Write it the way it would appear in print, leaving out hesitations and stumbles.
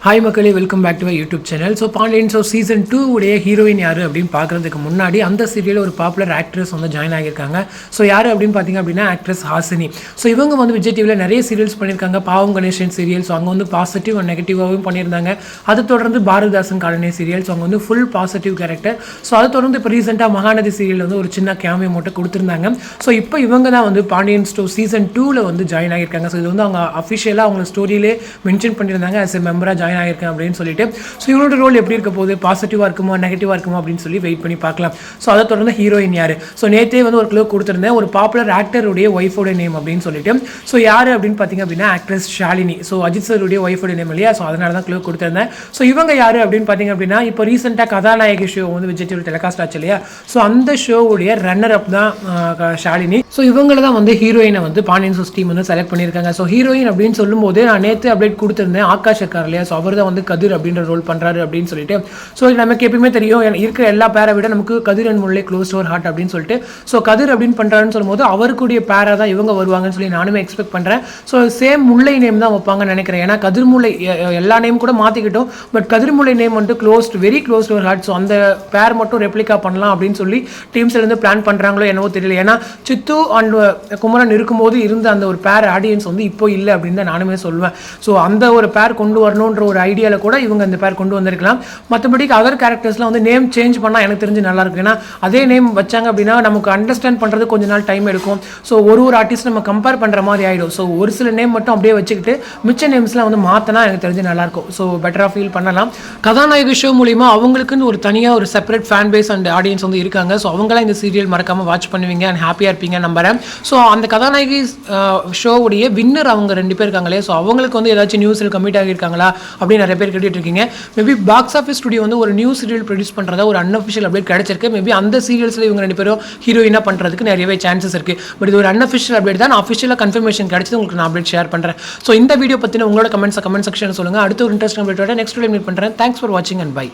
Hi மக்களே, welcome back to my YouTube channel. So Pandian show season 2 உடைய heroine யார் அப்படின்னு பார்க்குறதுக்கு முன்னாடி அந்த சீரியல் ஒரு பாப்புலர் ஆக்ட்ரஸ் வந்து ஜாயின் ஆகியிருக்காங்க. ஸோ யார் அப்படின்னு பார்த்தீங்க அப்படின்னா ஆக்ட்ரஸ் ஹாசினி. ஸோ இவங்க வந்து விஜய் டிவியில் நிறைய சீரியல்ஸ் பண்ணியிருக்காங்க. பாவம் கணேசன் சீரியல், ஸோ அங்கே வந்து பாசிட்டிவ் அண்ட் நெகட்டிவாகவும் பண்ணியிருந்தாங்க. அதை தொடர்ந்து பாரதிதாசன் காலனி சீரியல், ஸோ அங்கே வந்து ஃபுல் பாசிட்டிவ் கேரக்டர். ஸோ அதை தொடர்ந்து இப்போ ரீசெண்டாக மகாநதி சீரியல் வந்து ஒரு சின்ன கேமியோ மட்டும் கொடுத்துருந்தாங்க. ஸோ இப்போ இவங்க தான் வந்து பாண்டியன் ஷோ சீசன் 2ல் வந்து ஜாயின் ஆகியிருக்காங்க. ஸோ இது வந்து அவங்க அஃபிஷியலாக அவங்க ஸ்டோரியிலே மென்ஷன் பண்ணியிருந்தாங்க ஆஸ் எ மெம்பராக ஜாயின் ஆகியிருக்கேன் அப்படின்னு சொல்லிட்டு. ஸோ இவங்களோட ரோல் எப்படி இருக்க போகுது, பாசிட்டிவாக இருக்குமா நெகட்டிவாக இருக்குமா அப்படின்னு சொல்லி வெயிட் பண்ணி பார்க்கலாம். ஸோ அதை தொடர்ந்து ஹீரோயின் யார், ஸோ நேற்றே வந்து ஒரு க்ளூ கொடுத்துருந்தேன், ஒரு பாப்புலர் ஆக்டருடைய ஒய்ஃபோட நேம் அப்படின்னு சொல்லிட்டு. ஸோ யார் அப்படின்னு பார்த்தீங்க அப்படின்னா ஆக்ட்ரஸ் ஷாலினி. ஸோ அஜித் சாருடைய ஒய்ஃபோட நேம் இல்லையா, ஸோ அதனால தான் க்ளூ கொடுத்துருந்தேன். ஸோ இவங்க யார் அப்படின்னு பார்த்தீங்க அப்படின்னா இப்போ ரீசெண்டாக கதாநாயகி ஷோ வந்து விஜய் டிவி டெலிகாஸ்ட் ஆச்சு இல்லையா, ஸோ அந்த ஷோவுடைய ரன்னர் அப் தான் ஷாலினி. ஸோ இவங்கள தான் வந்து ஹீரோயினை வந்து பாண்டியன் ஷோஸ் டீம் வந்து செலக்ட் பண்ணியிருக்காங்க. ஸோ ஹீரோயின் அப்படின்னு சொல்லும்போது நான் நேற்று அப்டேட் கொடுத்துருந்தேன், ஆகாஷ் இருக்கார் இல்லையா, ஸோ அவர் தான் வந்து கதிர் அப்படின்ற ரோல் பண்ணுறாரு அப்படின்னு சொல்லிட்டு. ஸோ நமக்கு எப்பயுமே தெரியும் இருக்கிற எல்லா பேரை விட நமக்கு Kathir and Mullai close to our heart அப்படின்னு சொல்லிட்டு. ஸோ கதிர் அப்படின்னு பண்ணுறாருன்னு சொல்லும்போது அவருக்குரிய பேரா தான் இவங்க வருவாங்கன்னு சொல்லி நானுமே எக்ஸ்பெக்ட் பண்ணுறேன். ஸோ சேம் முல்லை நேம் தான் வைப்பாங்கன்னு நினைக்கிறேன். ஏன்னா கதிர் முல்லை எல்லா நேம் கூட மாற்றிக்கிட்டோம், பட் கதிர் முல்லை நேம் வந்து very close to our heart. So அந்த பேர் மட்டும் ரெப்ளிகா பண்ணலாம் அப்படின்னு சொல்லி டீம்ஸ்லேருந்து பிளான் பண்ணுறாங்களோ என்னவோ தெரியல. ஏன்னா சித்து அண்ட் குமரன் இருக்கும்போது இருந்த அந்த ஒரு பேர் ஆடியன்ஸ் வந்து இப்போ இல்லை அப்படின்னு தான் நானுமே சொல்லுவேன். ஸோ அந்த ஒரு பேர் கொண்டு வரணுன்ற ஒரு ஐடியாவில் கூட இவங்க அந்த பேர் கொண்டு வந்திருக்கலாம். மற்றபடி அதர் கேரக்டர்ஸ்லாம் வந்து நேம் சேஞ்ச் பண்ணால் எனக்கு தெரிஞ்சு நல்லாயிருக்கும். ஏன்னா அதே நேம் வச்சாங்க அப்படின்னா நமக்கு அண்டர்ஸ்டாண்ட் பண்ணுறது கொஞ்ச நாள் டைம் எடுக்கும். ஸோ ஒரு ஆர்டிஸ்ட் நம்ம கம்பேர் பண்ணுற மாதிரி ஆகிடும். ஸோ ஒரு சில நேம் மட்டும் அப்படியே வச்சுக்கிட்டு மிச்ச நேம்ஸ்லாம் வந்து மாற்றினா எனக்கு தெரிஞ்சு நல்லாயிருக்கும். ஸோ பெட்டராக ஃபீல் பண்ணலாம். கதாநாயகி ஷோ மூலிமா அவங்களுக்குன்னு ஒரு தனியாக ஒரு separate fan base and audience வந்து இருக்காங்க. ஸோ அவங்களாம் இந்த சீரியல் மறக்காமல் வாட்ச் பண்ணுவீங்க அண்ட் ஹாப்பியாக இருப்பீங்க நம்புறேன். ஸோ அந்த கதாநாயகி ஷோவுடைய வின்னர் அவங்க 2 பேர் இருக்காங்களே, ஸோ அவங்களுக்கு வந்து ஏதாச்சும் நியூஸில் கமிட் ஆகியிருக்காங்களா அப்படின்னு நிறைய பேர் கேட்டுட்டு இருக்கீங்க. மேபி பாக்ஸ் ஆஃபீஸ் ஸ்டுடியோ வந்து ஒரு நியூ சீரியல் ப்ரொடியூஸ் பண்ணுறதா ஒரு அன்அஃபிஷியல் அப்டேட் கிடைச்சிருக்கு. மேபி அந்த சீரியல்ஸில் இவங்க 2 பேரும் ஹீரோயினாக பண்ணுறதுக்கு நிறையவே சான்சஸ் இருக்குது. பட் இது ஒரு அன்அஃபிஷியல் அப்டேட் தான். அஃபிஷியலாக கன்ஃபர்மேஷன் கிடைச்சது உங்களுக்கு நான் அப்டேட் ஷேர் பண்ணுறேன். ஸோ இந்த வீடியோ பற்றின உங்களோட கமெண்ட் செக்ஷன் சொல்லுங்கள். அடுத்த ஒரு இன்ட்ரெஸ்டிங் அப்டேட்டோட நெக்ஸ்ட் டைம் மீட் பண்ணுறேன். தேங்க்ஸ் ஃபார் வாட்சிங் அண்ட் பை.